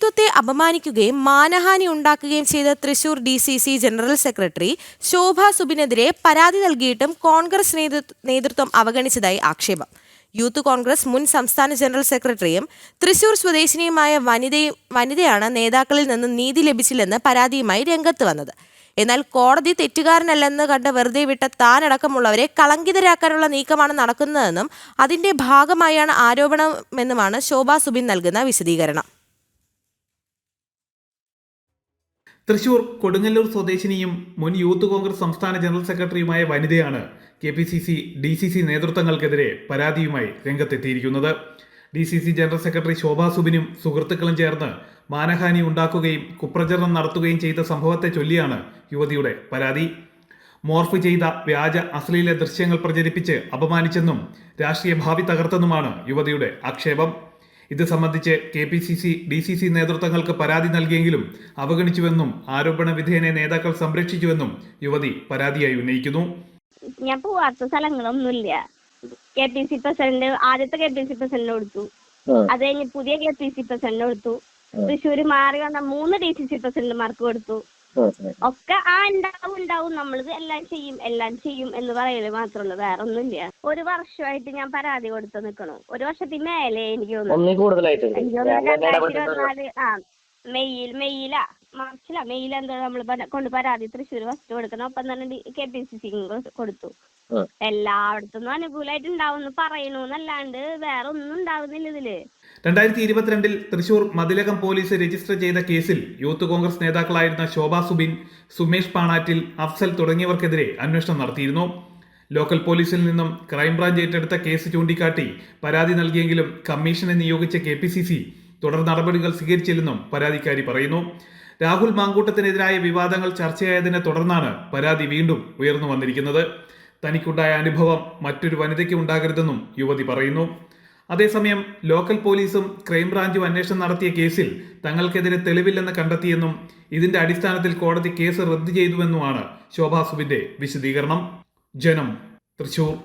സ്ത്രീത്വത്തെ അപമാനിക്കുകയും മാനഹാനി ഉണ്ടാക്കുകയും ചെയ്ത തൃശൂർ DCC ജനറൽ സെക്രട്ടറി ശോഭ സുബിനെതിരെ പരാതി നൽകിയിട്ടും കോൺഗ്രസ് നേതൃത്വം അവഗണിച്ചതായി ആക്ഷേപം. യൂത്ത് കോൺഗ്രസ് മുൻ സംസ്ഥാന ജനറൽ സെക്രട്ടറിയും തൃശൂർ സ്വദേശിനിയുമായ വനിതയാണ് നേതാക്കളിൽ നിന്ന് നീതി ലഭിച്ചില്ലെന്ന് പരാതിയുമായി രംഗത്ത് വന്നത്. എന്നാൽ കോടതി തെറ്റുകാരനല്ലെന്ന് കണ്ട് വെറുതെ വിട്ട താനടക്കമുള്ളവരെ കളങ്കിതരാക്കാനുള്ള നീക്കമാണ് നടക്കുന്നതെന്നും അതിന്റെ ഭാഗമായാണ് ആരോപണമെന്നുമാണ് ശോഭ സുബിൻ നൽകുന്ന വിശദീകരണം. തൃശൂർ കൊടുങ്ങല്ലൂർ സ്വദേശിനിയും മുൻ യൂത്ത് കോൺഗ്രസ് സംസ്ഥാന ജനറൽ സെക്രട്ടറിയുമായ വനിതയാണ് KPCC DCC നേതൃത്വങ്ങൾക്കെതിരെ പരാതിയുമായി രംഗത്തെത്തിയിരിക്കുന്നത്. DCC ജനറൽ സെക്രട്ടറി ശോഭ സുബിനും സുഹൃത്തുക്കളും ചേർന്ന് മാനഹാനി ഉണ്ടാക്കുകയും കുപ്രചരണം നടത്തുകയും ചെയ്ത സംഭവത്തെ ചൊല്ലിയാണ് യുവതിയുടെ പരാതി. മോർഫ് ചെയ്ത വ്യാജ അശ്ലീല ദൃശ്യങ്ങൾ പ്രചരിപ്പിച്ച് അപമാനിച്ചെന്നും രാഷ്ട്രീയ ഭാവി തകർത്തെന്നുമാണ് യുവതിയുടെ ആക്ഷേപം. ഇത് സംബന്ധിച്ച് KPCC DCC നേതൃത്വങ്ങൾക്ക് പരാതി നൽകിയെങ്കിലും അവഗണിച്ചുവെന്നും ആരോപണ വിധേയനെ നേതാക്കൾ സംരക്ഷിച്ചുവെന്നും യുവതി പരാതിയായി ഉന്നയിക്കുന്നു. ഞാൻ പോവാത്ത സ്ഥലങ്ങളൊന്നുമില്ല. KPC പ്രസിഡന്റ് ആദ്യത്തെ KPC പ്രസിഡന്റ് കൊടുത്തു, അത് കഴിഞ്ഞ് പുതിയ KPC പ്രസിഡന്റ് കൊടുത്തു, തൃശ്ശൂര് മാറി വന്ന 3 DCC പ്രസിഡന്റുമാർക്ക് കൊടുത്തു. ഒക്കെ ഉണ്ടാവും നമ്മളത് എല്ലാം ചെയ്യും എന്ന് പറയല് മാത്രമല്ല, വേറെ ഒന്നുമില്ല. 1 വർഷമായിട്ട് ഞാൻ പരാതി കൊടുത്ത് നിൽക്കണു. 1 വർഷത്തിന് മേലെ എനിക്ക് മെയ്യിൽ എന്താ നമ്മൾ കൊണ്ട് പരാതി തൃശ്ശൂർ ഫസ്റ്റ് കൊടുക്കണം. ഒപ്പം തന്നെ KPCC കൊടുത്തു. എല്ലായിടത്തുനിന്നും അനുകൂലമായിട്ട് ഉണ്ടാവും പറയണൂന്നല്ലാണ്ട് വേറെ ഒന്നും ഉണ്ടാവുന്നില്ല ഇതില്. 2022 തൃശൂർ മതിലകം പോലീസ് രജിസ്റ്റർ ചെയ്ത കേസിൽ യൂത്ത് കോൺഗ്രസ് നേതാക്കളായിരുന്ന ശോഭ സുബിൻ, സുമേഷ് പാണാറ്റിൽ, അഫ്സൽ തുടങ്ങിയവർക്കെതിരെ അന്വേഷണം നടത്തിയിരുന്നു. ലോക്കൽ പോലീസിൽ നിന്നും ക്രൈംബ്രാഞ്ച് ഏറ്റെടുത്ത കേസ് ചൂണ്ടിക്കാട്ടി പരാതി നൽകിയെങ്കിലും കമ്മീഷനെ നിയോഗിച്ച KPCC തുടർ നടപടികൾ സ്വീകരിച്ചില്ലെന്നും പരാതിക്കാരി പറയുന്നു. രാഹുൽ മാങ്കൂട്ടത്തിനെതിരായ വിവാദങ്ങൾ ചർച്ചയായതിനെ തുടർന്നാണ് പരാതി വീണ്ടും ഉയർന്നു വന്നിരിക്കുന്നത്. തനിക്കുണ്ടായ അനുഭവം മറ്റൊരു വനിതയ്ക്ക് ഉണ്ടാകരുതെന്നും യുവതി പറയുന്നു. അതേസമയം ലോക്കൽ പോലീസും ക്രൈംബ്രാഞ്ചും അന്വേഷണം നടത്തിയ കേസിൽ തങ്ങൾക്കെതിരെ തെളിവില്ലെന്ന് കണ്ടെത്തിയെന്നും ഇതിന്റെ അടിസ്ഥാനത്തിൽ കോടതി കേസ് റദ്ദു ചെയ്തുവെന്നുമാണ് ശോഭ സുബിന്റെ വിശദീകരണം. ജനം, തൃശൂർ.